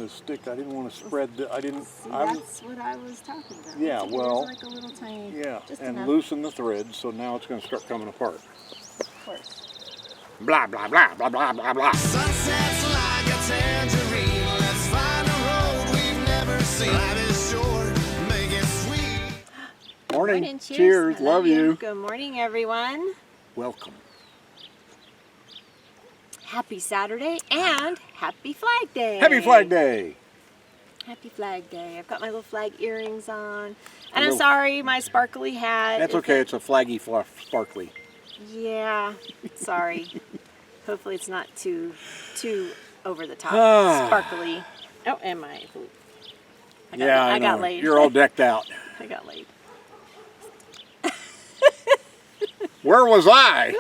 the stick. I didn't want to spread the. I didn't. See, that's what I was talking about. Yeah, well. Like a little tiny. Yeah, just and enough. loosen the thread, so now it's going to start coming apart. Of course. Blah blah blah blah blah blah blah. Sunsets like a tangerine. Let's find a road we've never seen. Life is short, make it sweet. Morning. Cheers. Cheers. I Love you. Good morning, everyone. Welcome. Happy Saturday and Happy Flag Day. Happy Flag Day. Happy Flag Day. I've got my little flag earrings on. And I'm sorry, my sparkly hat. That's okay. It's a flaggy sparkly. Yeah, sorry. Hopefully it's not too over the top. Sparkly. Oh, am I? I got laid. You're all decked out. I got laid. Where was I?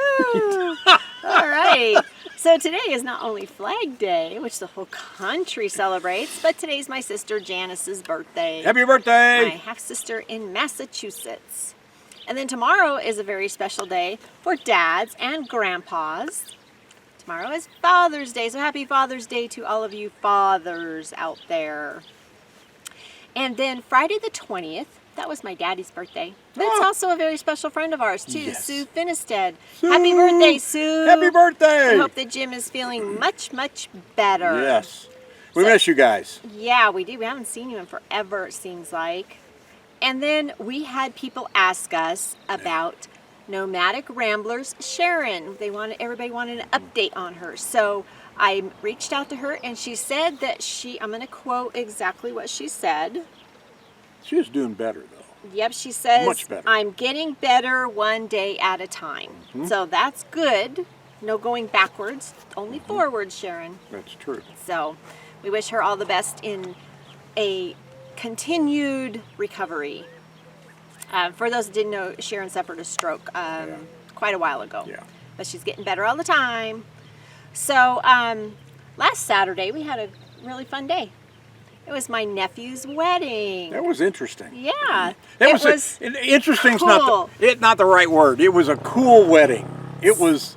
All right. So today is not only Flag Day, which the whole country celebrates, but today's my sister Janice's birthday. Happy birthday! My half-sister in Massachusetts. And then tomorrow is a very special day for dads and grandpas. Tomorrow is Father's Day, so happy Father's Day to all of you fathers out there. And then Friday the 20th, that was my daddy's birthday. That's also a very special friend of ours too, Yes. Sue Finistad. Happy birthday, Sue! Happy birthday! I hope that Jim is feeling much, much better. Yes. We miss you guys. Yeah, we do. We haven't seen you in forever, it seems like. And then we had people ask us about Nomadic Ramblers Sharon. Everybody wanted an update on her. So I reached out to her and she said that I'm going to quote exactly what she said. She was doing better though. Yep, she says, Much better. I'm getting better one day at a time. So that's good. No going backwards, only forwards, Sharon. That's true. So we wish her all the best in a continued recovery. For those that didn't know, Sharon suffered a stroke quite a while ago. Yeah. But she's getting better all the time. So last Saturday we had a really fun day. It was my nephew's wedding. That was interesting. Yeah. Interesting's cool. not the right word. It was a cool wedding. It was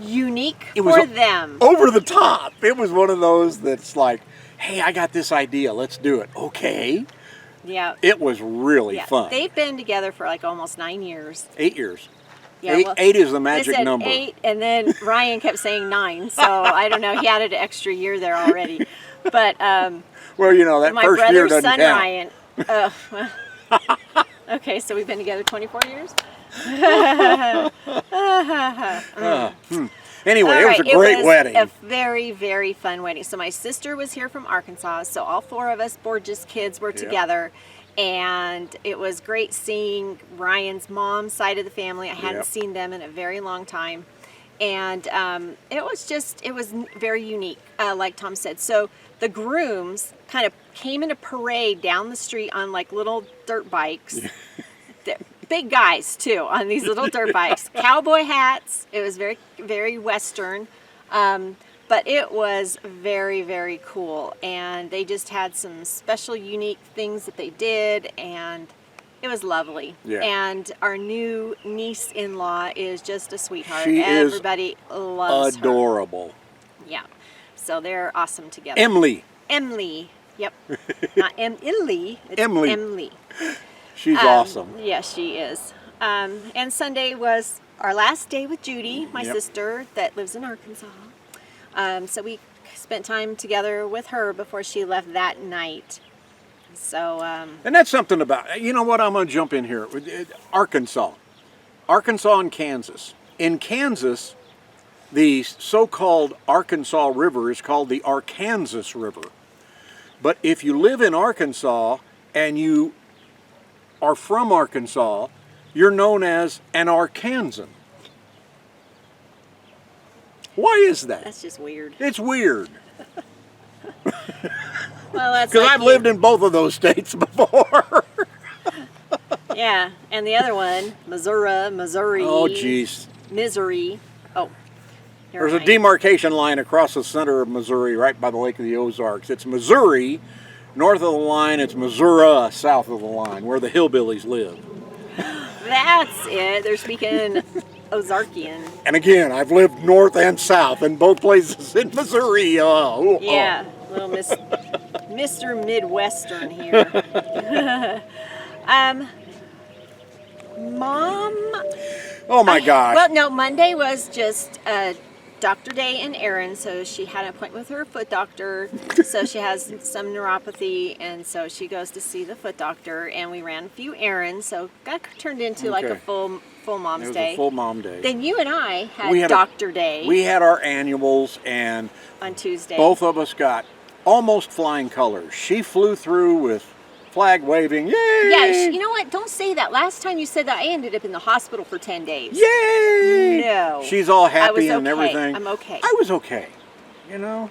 unique was for them. over the top. It was one of those that's like, hey, I got this idea. Let's do it. Okay. Yeah. It was really fun. They've been together for like almost 9 years. 8 years. Yeah, eight is the they magic said number. 8, and then Ryan kept saying 9. So I don't know. He added an extra year there already. But well, you know, that my first year brother's doesn't son count. Ryan. Okay, so we've been together 24 years. Anyway, All it was right, a great wedding. A very, very fun wedding. So my sister was here from Arkansas, so all 4 of us Borges kids were together, and it was great seeing Ryan's mom's side of the family. I hadn't seen them in a very long time, and it was very unique, like Tom said. So the grooms kind of came in a parade down the street on like little dirt bikes. Big guys too on these little dirt bikes, cowboy hats. It was very, very Western, but it was very, very cool. And they just had some special, unique things that they did, and it was lovely. Yeah. And our new niece-in-law is just a sweetheart. She Everybody loves adorable. her. Yeah, so they're awesome together. Emily. Yep, not Emily. It's Emily. Emily. She's awesome. Yes, she is. And Sunday was our last day with Judy, my sister that lives in Arkansas. So we spent time together with her before she left that night. So. And that's something about, you know what, I'm going to jump in here. Arkansas and Kansas. In Kansas, the so-called Arkansas River is called the Arkansas River. But if you live in Arkansas and you are from Arkansas, you're known as an Arkansan. Why is that? That's just weird. It's weird. Well, that's Because like I've lived in both of those states before. Yeah, and the other one, Missouri. Oh, jeez. Missouri. Oh. There's a demarcation line across the center of Missouri, right by the Lake of the Ozarks. It's Missouri. North of the line, it's Missouri. South of the line, where the hillbillies live. That's it. They're speaking And again, I've lived north and south in both places in Missouri. Yeah. Little Mr. Midwestern here. Mom. Oh my gosh. Well, no, Monday was just Dr. Day and Erin, so she had an appointment with her foot doctor. So she has some neuropathy, and so she goes to see the foot doctor, and we ran a few errands, so got turned into like a Okay. full mom's it was day. a full mom day. Then you and I had We had Dr. Day We had our annuals, and on Tuesday. both of us got almost flying colors. She flew through with flag waving. Yay! Yeah, you know what? Don't say that. Last time you said that, I ended up in the hospital for 10 days. Yay! No. She's all I was happy and okay. everything. I'm okay. I was okay. You know,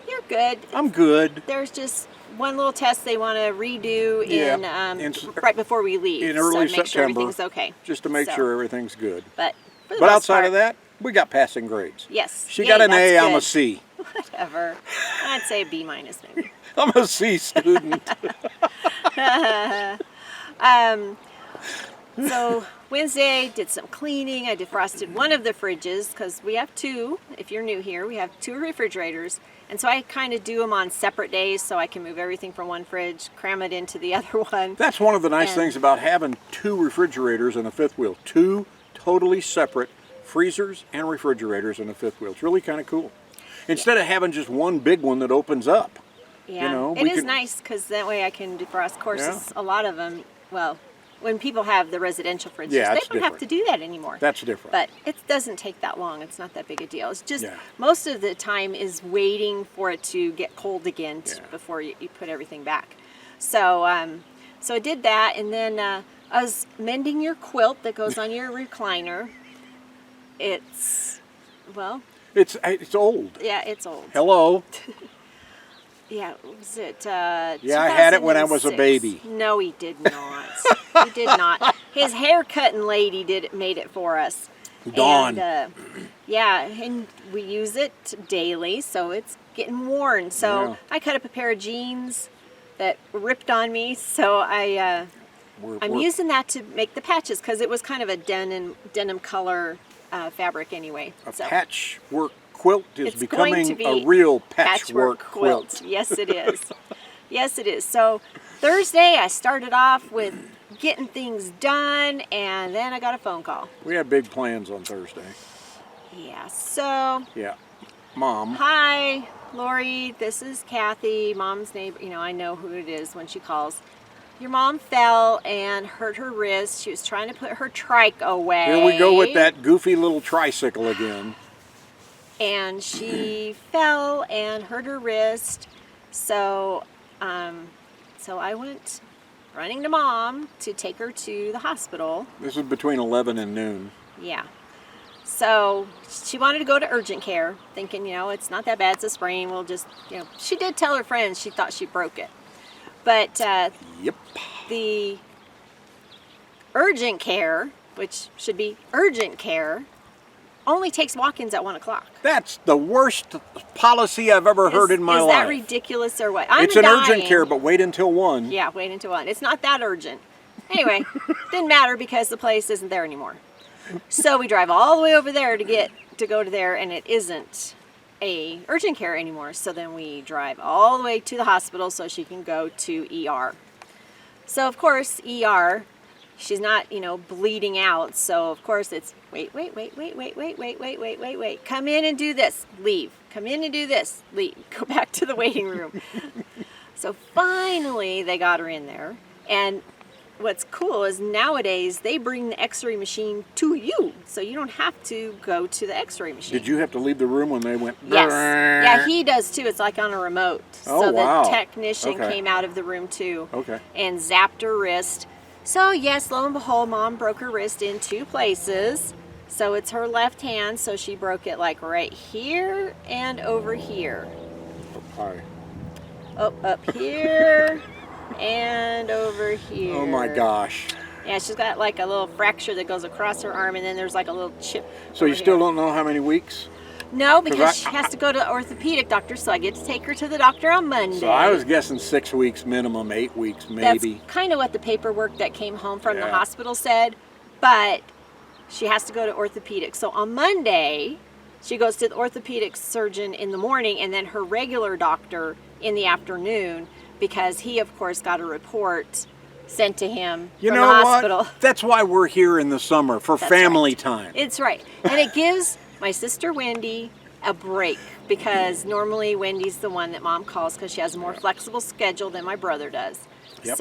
You're good. I'm good. There's just one little test they want to redo right before we leave. in early so make sure September, everything's okay. Just to make So, sure everything's good. But for the But most outside part, of that, we got passing grades. yes. She Yay, got an that's A, I'm a good. C. Whatever. I'd say a B minus maybe. I'm a C student. So Wednesday, did some cleaning. I defrosted one of the fridges because we have two. If you're new here, we have two refrigerators. And so I kind of do them on separate days so I can move everything from one fridge, cram it into the other one. That's one of the nice And- things about having two refrigerators in a fifth wheel. Two totally separate freezers and refrigerators in a fifth wheel. It's really kind of cool. Instead of having just one big one that opens up. Yeah, know, it we is could- nice because that way I can defrost. Of course, Yeah. a lot of them, well, when people have the residential fridges, Yeah, they it's don't have different. to do that anymore. That's different. But it doesn't take that long. It's not that big a deal. It's just Yeah. most of the time is waiting for it to get cold again Yeah. before you put everything back. So, so I did that, and then I was mending your quilt that goes on your recliner. It's, well, It's old. yeah, it's old. Hello. Yeah, was it? Yeah, I had it when I was a 2006? baby. No, he did not. He did not. His hair cutting lady made it for us. Dawn. And, yeah, and we use it daily, so it's getting worn. So Yeah. I cut up a pair of jeans that ripped on me. So I'm We're- using that to make the patches because it was kind of a denim color fabric anyway. A So patchwork quilt is it's going to becoming be a real patchwork quilt. Yes, it is. Yes, it is. So Thursday, I started off with getting things done, and then I got a phone call. We had big plans on Thursday. Yeah. So, Yeah. Mom. hi, Lori. This is Kathy, Mom's neighbor. You know, I know who it is when she calls. Your mom fell and hurt her wrist. She was trying to put her trike away. Here we go with that goofy little tricycle again. And she fell and hurt her wrist. So, so I went running to Mom to take her to the hospital. This is between 11 and noon. Yeah. So she wanted to go to urgent care, thinking, you know, it's not that bad. It's a sprain. We'll just, you know, she did tell her friends she thought she broke it. But Yep. the urgent care, which should be urgent care, only takes walk-ins at 1 o'clock. That's the worst policy I've ever heard in my is life. that ridiculous or what? I'm It's an urgent dying. care, but wait until 1. Yeah, wait until 1. It's not that urgent. Anyway, didn't matter because the place isn't there anymore. So we drive all the way over there to go to there, and it isn't a urgent care anymore. So then we drive all the way to the hospital so she can go to ER. So of course, ER, she's not, you know, bleeding out. So of course it's wait. Come in and do this, leave. Come in and do this, leave. Go back to the waiting room. So finally they got her in there. And what's cool is nowadays they bring the x-ray machine to you. So you don't have to go to the x-ray machine. Did you have to leave the room when they went? Yes. Yeah, he does too. It's like on a remote. Oh, so wow. the technician Okay. came out of the room too. Okay. And zapped her wrist. So yes, lo and behold, Mom broke her wrist in 2 places. So it's her left hand, so she broke it like right here and over here. Hi. Oh, up here and over here. Oh my gosh. Yeah, she's got like a little fracture that goes across her arm, and then there's like a little chip. So you over still here. don't know how many weeks? No, because I- she has to go to the orthopedic doctor, so I get to take her to the doctor on Monday. So I was guessing 6 weeks minimum, 8 weeks maybe. That's kind of what the paperwork that came home from the Yeah. hospital said, but she has to go to orthopedic. So on Monday, she goes to the orthopedic surgeon in the morning, and then her regular doctor in the afternoon because he, of course, got a report sent to him You from know the hospital. what? That's why we're here in the summer, for That's family right. time. It's right. And it gives my sister Wendy a break because normally Wendy's the one that Mom calls because she has a more flexible schedule than my brother does. Yep.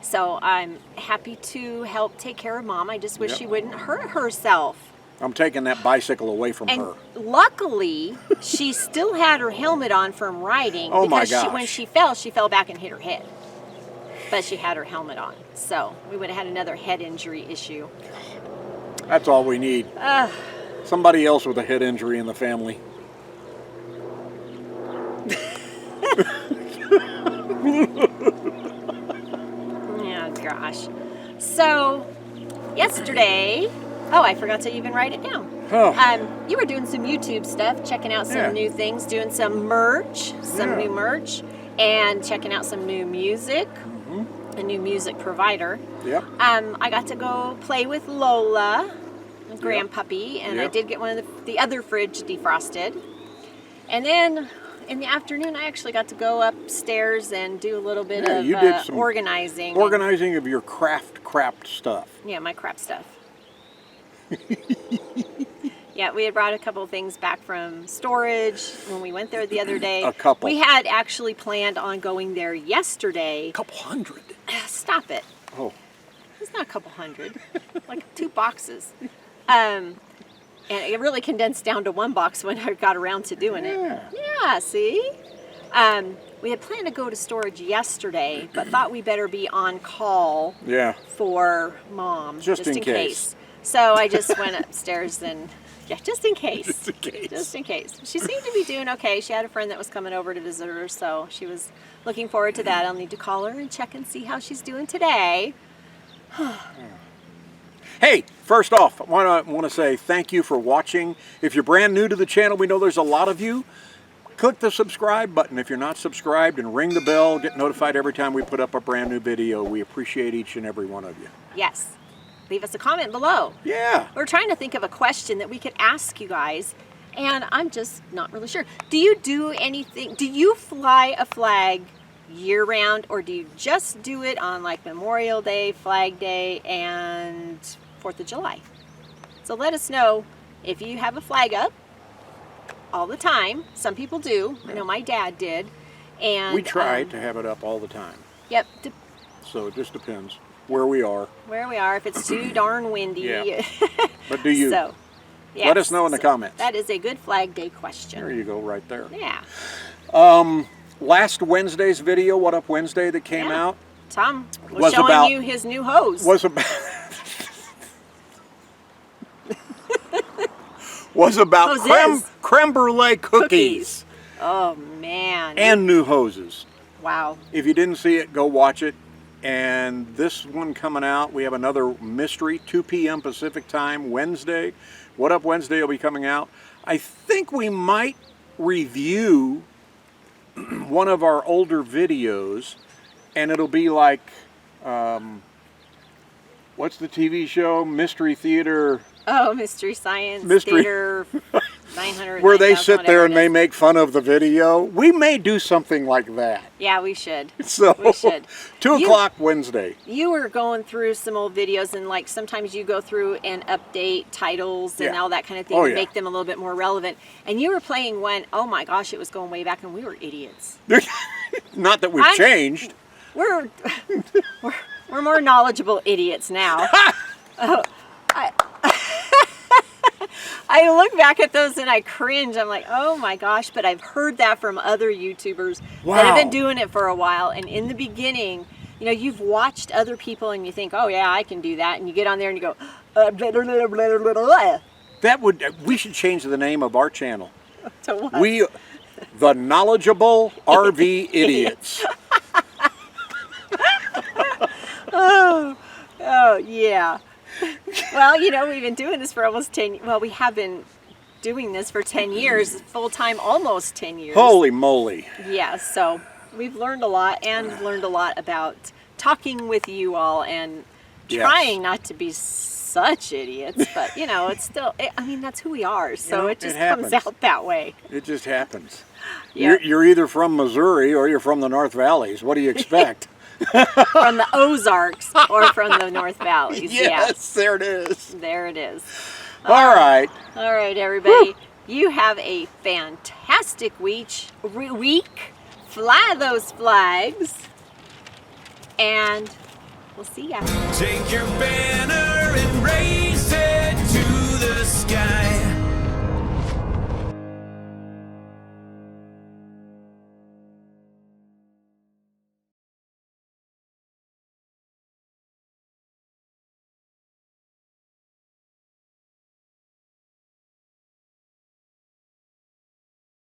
So I'm happy to help take care of Mom. I just wish Yep. she wouldn't hurt herself. I'm taking that bicycle away from And her. luckily, she still had her helmet on from riding Oh my because gosh. when she fell back and hit her head. But she had her helmet on. So we would have had another head injury issue. That's all we need. Somebody else with a head injury in the family. Oh gosh. So yesterday, oh, I forgot to even write it down. Oh. You were doing some YouTube stuff, checking out some Yeah. new things, doing some merch, Yeah. new merch, and checking out some new music, a new music provider. Yep. I got to go play with Lola, grandpuppy, and I Yep. did get one of the other fridge defrosted. And then in the afternoon, I actually got to go upstairs and do a little bit Yeah, of you did some organizing. Organizing of your crap stuff. Yeah, my crap stuff. Yeah, we had brought a couple of things back from storage when we went there the other day. A couple. We had actually planned on going there yesterday. A couple hundred. Stop it. Oh. It's not a couple hundred. Like 2 boxes. And it really condensed down to 1 box when I got around to doing it. Yeah, see? We had planned to go to storage yesterday, but thought we better be on call Yeah. for Mom. Just in case. So I just went upstairs and, yeah, just in case. Just in case. Just in case. She seemed to be doing okay. She had a friend that was coming over to visit her, so she was looking forward to that. I'll need to call her and check and see how she's doing today. Hey, first off, I want to say thank you for watching. If you're brand new to the channel, we know there's a lot of you. Click the subscribe button if you're not subscribed and ring the bell. Get notified every time we put up a brand new video. We appreciate each and every one of you. Yes. Leave us a comment below. Yeah. We're trying to think of a question that we could ask you guys, and I'm just not really sure. Do you do anything? Do you fly a flag year round, or do you just do it on like Memorial Day, Flag Day, and 4th of July? So let us know if you have a flag up all the time. Some people do. I know my dad did. And We try to have it up all the time. Yep. So it just depends where we are. Where we are, if it's too darn windy. Yeah. But do you? So, yes. Let us know in the comments. That is a good Flag Day question. There you go, right there. Yeah. Last Wednesday's video, What Up Wednesday, that came Yeah. out, Tom was Was showing about- you his new hose. was about was about Hoses. creme brulee cookies Oh man. and new hoses. wow. If you didn't see it, go watch it. And this one coming out, we have another mystery, 2 p.m. Pacific time, Wednesday. What Up Wednesday will be coming out. I think we might review one of our older videos, and it'll be like, what's the TV show? Mystery Theater, Oh, Mystery Science Mystery- Theater 900. where they 9,000, sit there whatever and it they is. make fun of the video. We may do something like that. Yeah, we should. So, We should. 2 You- o'clock Wednesday. You were going through some old videos, and like sometimes you go through and update titles and Yeah. all that kind of thing Oh, to yeah. make them a little bit more relevant. And you were playing one, oh my gosh, it was going way back, and we were idiots. Not that we've I'm- changed. We're we're more knowledgeable idiots now. I look back at those and I cringe. I'm like, oh my gosh, but I've heard that from other YouTubers that have been Wow. doing it for a while. And in the beginning, you know, you've watched other people and you think, oh yeah, I can do that. And you get on there and you go, blah, blah, blah, blah, blah, blah, blah. That would, we should change the name of our channel. To what? The Knowledgeable RV Idiots. Oh yeah. Well, you know, we've been doing this for almost 10. Well, we have been doing this for 10 years, full time, almost 10 years. Holy moly. Yeah, so we've learned a lot, and learned a lot about talking with you all and Yes. trying not to be such idiots. But you know, it's still. I mean, that's who we are. So know, it just it comes happens. out that way. It just happens. You're either from Missouri or you're from the North Valleys. What do you expect? From the Ozarks or from the North Valleys. Yes, there it is. There it is. All right. All right, everybody. You have a fantastic week. Fly those flags. And we'll see ya. Take your band